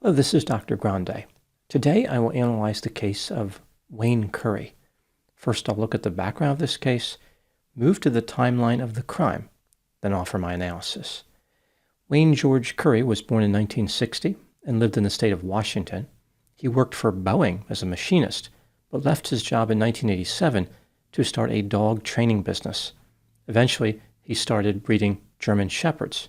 Hello, this is Dr. Grande. Today I will analyze the case of Wayne Curry. First, I'll look at the background of this case, move to the timeline of the crime, then offer my analysis. Wayne George Curry was born in 1960 and lived in the state of Washington. He worked for Boeing as a machinist, but left his job in 1987 to start a dog training business. Eventually, he started breeding German Shepherds.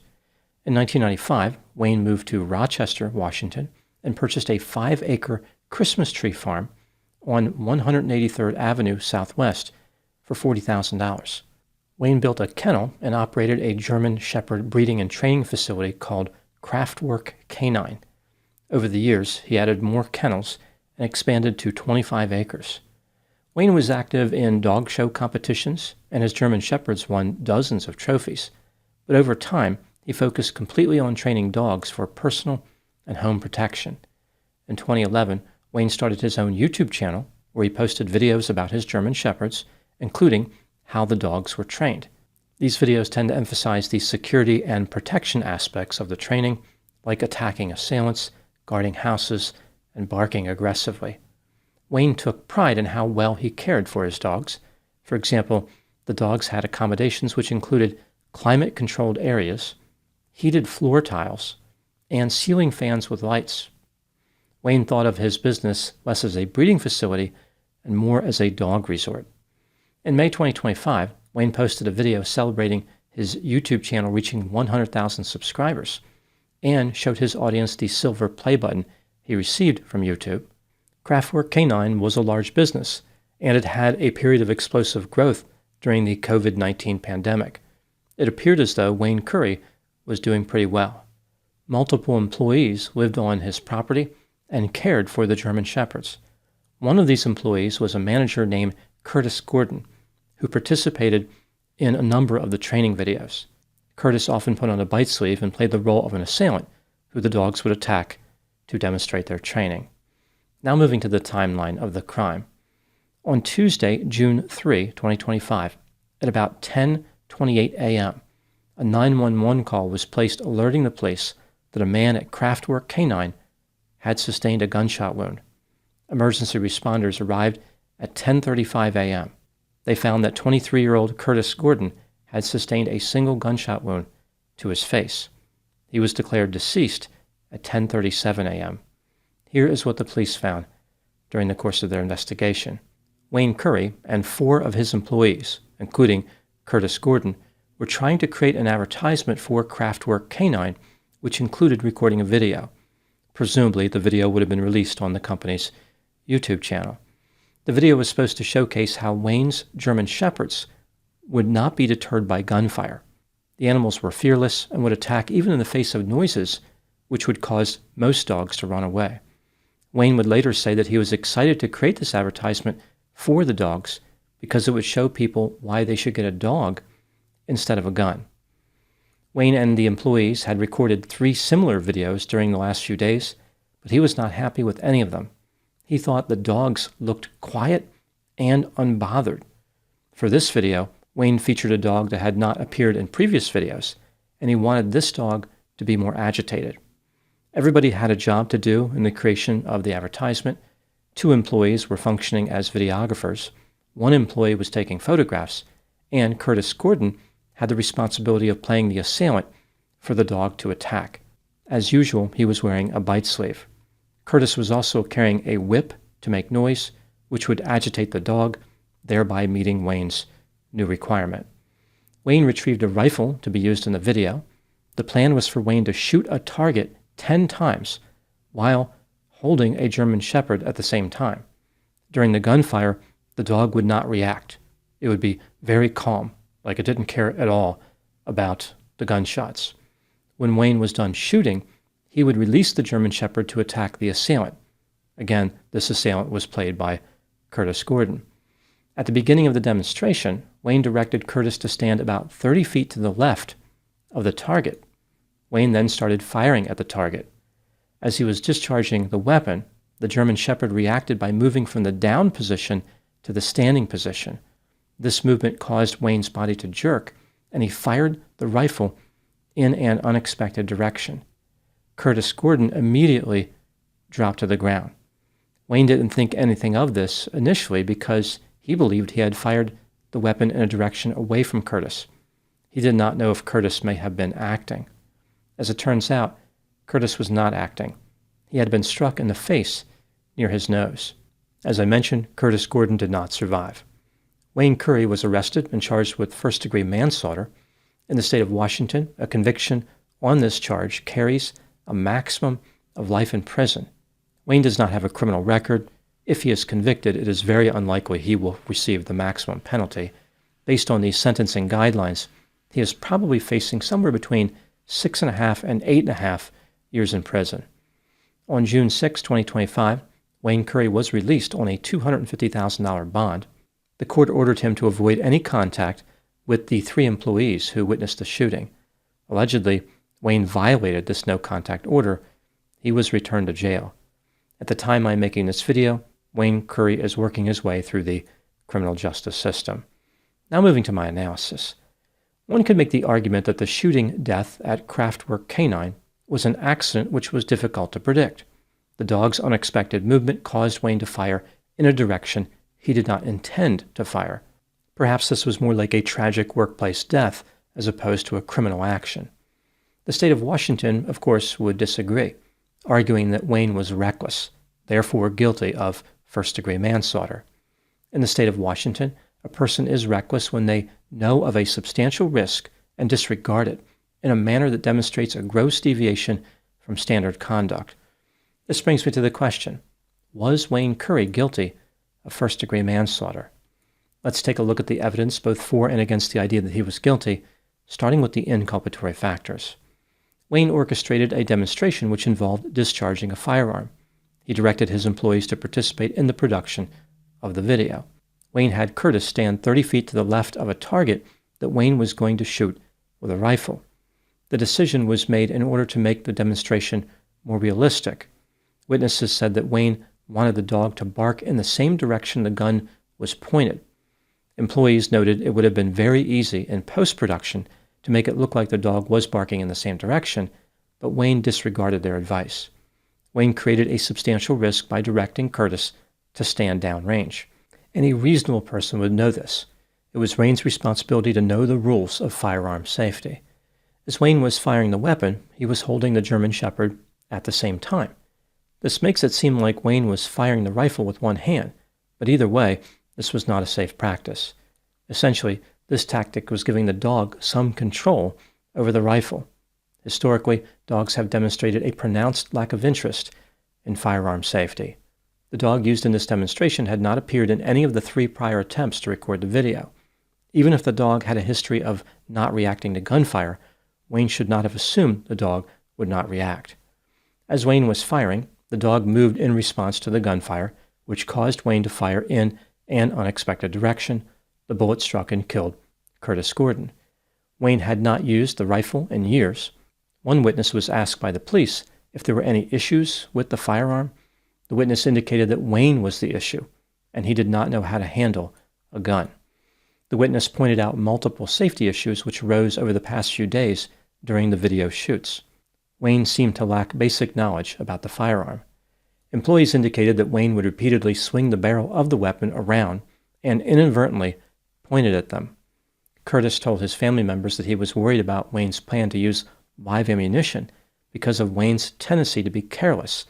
In 1995, Wayne moved to Rochester, Washington, and purchased a 5-acre Christmas tree farm on 183rd Avenue Southwest for $40,000. Wayne built a kennel and operated a German Shepherd breeding and training facility called Kraftwerk Canine. Over the years, he added more kennels and expanded to 25 acres. Wayne was active in dog show competitions, and his German Shepherds won dozens of trophies. But over time, he focused completely on training dogs for personal and home protection. In 2011, Wayne started his own YouTube channel where he posted videos about his German Shepherds, including how the dogs were trained. These videos tend to emphasize the security and protection aspects of the training, like attacking assailants, guarding houses, and barking aggressively. Wayne took pride in how well he cared for his dogs. For example, the dogs had accommodations which included climate-controlled areas, heated floor tiles, and ceiling fans with lights. Wayne thought of his business less as a breeding facility and more as a dog resort. In May 2025, Wayne posted a video celebrating his YouTube channel reaching 100,000 subscribers and showed his audience the silver play button he received from YouTube. Kraftwerk Canine was a large business, and it had a period of explosive growth during the COVID-19 pandemic. It appeared as though Wayne Curry was doing pretty well. Multiple employees lived on his property and cared for the German Shepherds. One of these employees was a manager named Curtis Gordon, who participated in a number of the training videos. Curtis often put on a bite sleeve and played the role of an assailant who the dogs would attack to demonstrate their training. Now moving to the timeline of the crime. On Tuesday, June 3, 2025, at about 10:28 a.m., a 911 call was placed alerting the police that a man at Kraftwerk Canine had sustained a gunshot wound. Emergency responders arrived at 10:35 a.m. They found that 23-year-old Curtis Gordon had sustained a single gunshot wound to his face. He was declared deceased at 10:37 a.m. Here is what the police found during the course of their investigation. Wayne Curry and 4 of his employees, including Curtis Gordon, were trying to create an advertisement for Kraftwerk Canine, which included recording a video. Presumably, the video would have been released on the company's YouTube channel. The video was supposed to showcase how Wayne's German Shepherds would not be deterred by gunfire. The animals were fearless and would attack even in the face of noises, which would cause most dogs to run away. Wayne would later say that he was excited to create this advertisement for the dogs because it would show people why they should get a dog instead of a gun. Wayne and the employees had recorded 3 similar videos during the last few days, but he was not happy with any of them. He thought the dogs looked quiet and unbothered. For this video, Wayne featured a dog that had not appeared in previous videos, and he wanted this dog to be more agitated. Everybody had a job to do in the creation of the advertisement. 2 employees were functioning as videographers. 1 employee was taking photographs, and Curtis Gordon had the responsibility of playing the assailant for the dog to attack. As usual, he was wearing a bite sleeve. Curtis was also carrying a whip to make noise, which would agitate the dog, thereby meeting Wayne's new requirement. Wayne retrieved a rifle to be used in the video. The plan was for Wayne to shoot a target 10 times while holding a German Shepherd at the same time. During the gunfire, the dog would not react. It would be very calm, like it didn't care at all about the gunshots. When Wayne was done shooting, he would release the German Shepherd to attack the assailant. Again, this assailant was played by Curtis Gordon. At the beginning of the demonstration, Wayne directed Curtis to stand about 30 feet to the left of the target. Wayne then started firing at the target. As he was discharging the weapon, the German Shepherd reacted by moving from the down position to the standing position. This movement caused Wayne's body to jerk, and he fired the rifle in an unexpected direction. Curtis Gordon immediately dropped to the ground. Wayne didn't think anything of this initially because he believed he had fired the weapon in a direction away from Curtis. He did not know if Curtis may have been acting. As it turns out, Curtis was not acting. He had been struck in the face near his nose. As I mentioned, Curtis Gordon did not survive. Wayne Curry was arrested and charged with first-degree manslaughter. In the state of Washington, a conviction on this charge carries a maximum of life in prison. Wayne does not have a criminal record. If he is convicted, it is very unlikely he will receive the maximum penalty. Based on these sentencing guidelines, he is probably facing somewhere between 6.5 and 8.5 years in prison. On June 6, 2025, Wayne Curry was released on a $250,000 bond. The court ordered him to avoid any contact with the 3 employees who witnessed the shooting. Allegedly, Wayne violated this no-contact order. He was returned to jail. At the time I'm making this video, Wayne Curry is working his way through the criminal justice system. Now moving to my analysis. One could make the argument that the shooting death at Kraftwerk Canine was an accident which was difficult to predict. The dog's unexpected movement caused Wayne to fire in a direction he did not intend to fire. Perhaps this was more like a tragic workplace death as opposed to a criminal action. The state of Washington, of course, would disagree, arguing that Wayne was reckless, therefore guilty of first-degree manslaughter. In the state of Washington, a person is reckless when they know of a substantial risk and disregard it in a manner that demonstrates a gross deviation from standard conduct. This brings me to the question, was Wayne Curry guilty of first-degree manslaughter? Let's take a look at the evidence both for and against the idea that he was guilty, starting with the inculpatory factors. Wayne orchestrated a demonstration which involved discharging a firearm. He directed his employees to participate in the production of the video. Wayne had Curtis stand 30 feet to the left of a target that Wayne was going to shoot with a rifle. The decision was made in order to make the demonstration more realistic. Witnesses said that Wayne wanted the dog to bark in the same direction the gun was pointed. Employees noted it would have been very easy in post-production to make it look like the dog was barking in the same direction, but Wayne disregarded their advice. Wayne created a substantial risk by directing Curtis to stand downrange. Any reasonable person would know this. It was Wayne's responsibility to know the rules of firearm safety. As Wayne was firing the weapon, he was holding the German Shepherd at the same time. This makes it seem like Wayne was firing the rifle with one hand, but either way, this was not a safe practice. Essentially, this tactic was giving the dog some control over the rifle. Historically, dogs have demonstrated a pronounced lack of interest in firearm safety. The dog used in this demonstration had not appeared in any of the 3 prior attempts to record the video. Even if the dog had a history of not reacting to gunfire, Wayne should not have assumed the dog would not react. As Wayne was firing, the dog moved in response to the gunfire, which caused Wayne to fire in an unexpected direction. The bullet struck and killed Curtis Gordon. Wayne had not used the rifle in years. One witness was asked by the police if there were any issues with the firearm. The witness indicated that Wayne was the issue, and he did not know how to handle a gun. The witness pointed out multiple safety issues which arose over the past few days during the video shoots. Wayne seemed to lack basic knowledge about the firearm. Employees indicated that Wayne would repeatedly swing the barrel of the weapon around and inadvertently pointed at them. Curtis told his family members that he was worried about Wayne's plan to use live ammunition because of Wayne's tendency to be careless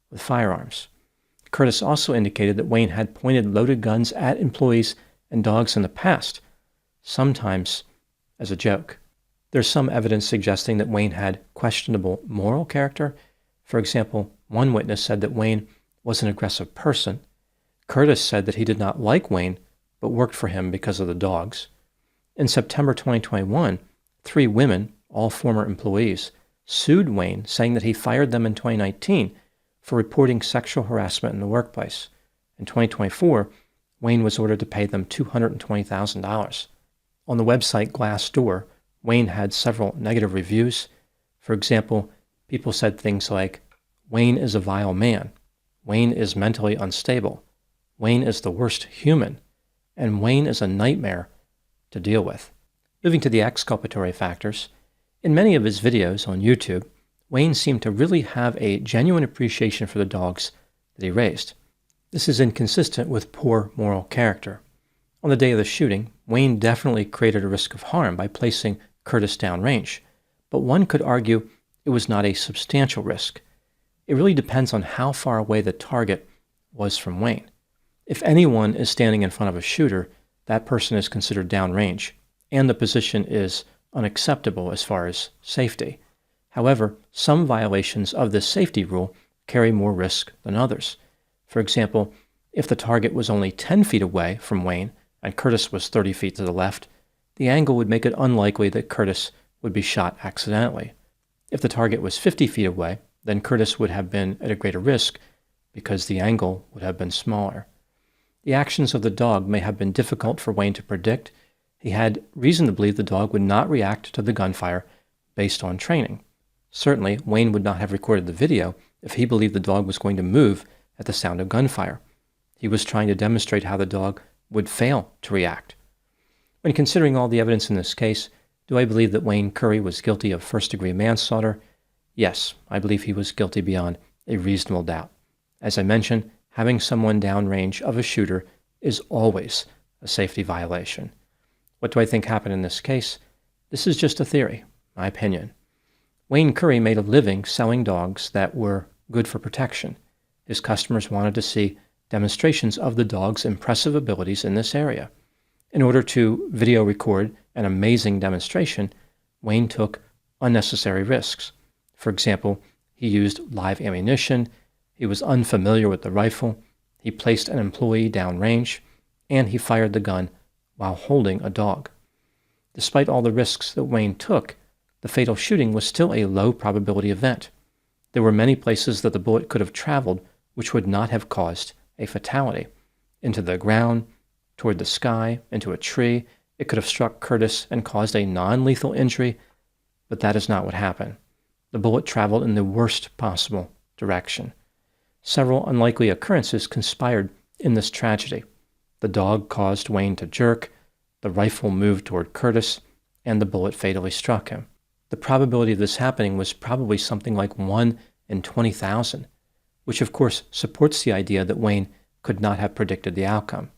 with firearms. Curtis also indicated that Wayne had pointed loaded guns at employees and dogs in the past, sometimes as a joke. There's some evidence suggesting that Wayne had questionable moral character. For example, one witness said that Wayne was an aggressive person. Curtis said that he did not like Wayne, but worked for him because of the dogs. In September 2021, 3 women, all former employees, sued Wayne, saying that he fired them in 2019 for reporting sexual harassment in the workplace. In 2024, Wayne was ordered to pay them $220,000. On the website Glassdoor, Wayne had several negative reviews. For example, people said things like, "Wayne is a vile man," "Wayne is mentally unstable," "Wayne is the worst human," and "Wayne is a nightmare to deal with." Moving to the exculpatory factors, in many of his videos on YouTube, Wayne seemed to really have a genuine appreciation for the dogs that he raised. This is inconsistent with poor moral character. On the day of the shooting, Wayne definitely created a risk of harm by placing Curtis downrange, but one could argue it was not a substantial risk. It really depends on how far away the target was from Wayne. If anyone is standing in front of a shooter, that person is considered downrange, and the position is unacceptable as far as safety. However, some violations of this safety rule carry more risk than others. For example, if the target was only 10 feet away from Wayne and Curtis was 30 feet to the left, the angle would make it unlikely that Curtis would be shot accidentally. If the target was 50 feet away, then Curtis would have been at a greater risk because the angle would have been smaller. The actions of the dog may have been difficult for Wayne to predict. He had reason to believe the dog would not react to the gunfire based on training. Certainly, Wayne would not have recorded the video if he believed the dog was going to move at the sound of gunfire. He was trying to demonstrate how the dog would fail to react. When considering all the evidence in this case, do I believe that Wayne Curry was guilty of first-degree manslaughter? Yes, I believe he was guilty beyond a reasonable doubt. As I mentioned, having someone downrange of a shooter is always a safety violation. What do I think happened in this case? This is just a theory, my opinion. Wayne Curry made a living selling dogs that were good for protection. His customers wanted to see demonstrations of the dog's impressive abilities in this area. In order to video record an amazing demonstration, Wayne took unnecessary risks. For example, he used live ammunition, he was unfamiliar with the rifle, he placed an employee downrange, and he fired the gun while holding a dog. Despite all the risks that Wayne took, the fatal shooting was still a low probability event. There were many places that the bullet could have traveled which would not have caused a fatality. Into the ground, toward the sky, into a tree. It could have struck Curtis and caused a non-lethal injury, but that is not what happened. The bullet traveled in the worst possible direction. Several unlikely occurrences conspired in this tragedy. The dog caused Wayne to jerk, the rifle moved toward Curtis, and the bullet fatally struck him. The probability of this happening was probably something like 1 in 20,000, which of course supports the idea that Wayne could not have predicted the outcome.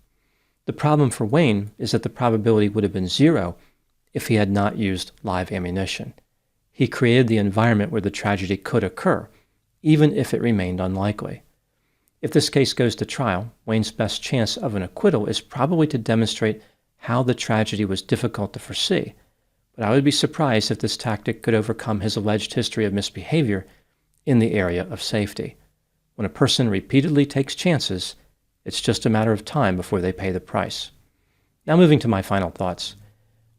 The problem for Wayne is that the probability would have been 0 if he had not used live ammunition. He created the environment where the tragedy could occur, even if it remained unlikely. If this case goes to trial, Wayne's best chance of an acquittal is probably to demonstrate how the tragedy was difficult to foresee, but I would be surprised if this tactic could overcome his alleged history of misbehavior in the area of safety. When a person repeatedly takes chances, it's just a matter of time before they pay the price. Now moving to my final thoughts.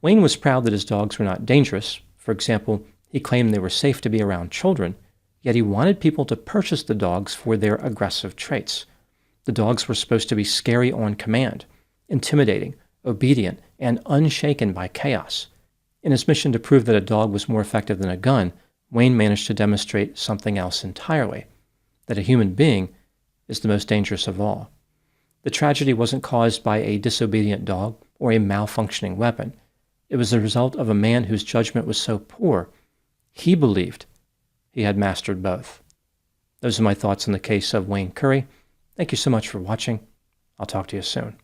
Wayne was proud that his dogs were not dangerous. For example, he claimed they were safe to be around children, yet he wanted people to purchase the dogs for their aggressive traits. The dogs were supposed to be scary on command, intimidating, obedient, and unshaken by chaos. In his mission to prove that a dog was more effective than a gun, Wayne managed to demonstrate something else entirely, that a human being is the most dangerous of all. The tragedy wasn't caused by a disobedient dog or a malfunctioning weapon. It was the result of a man whose judgment was so poor, he believed he had mastered both. Those are my thoughts on the case of Wayne Curry. Thank you so much for watching. I'll talk to you soon.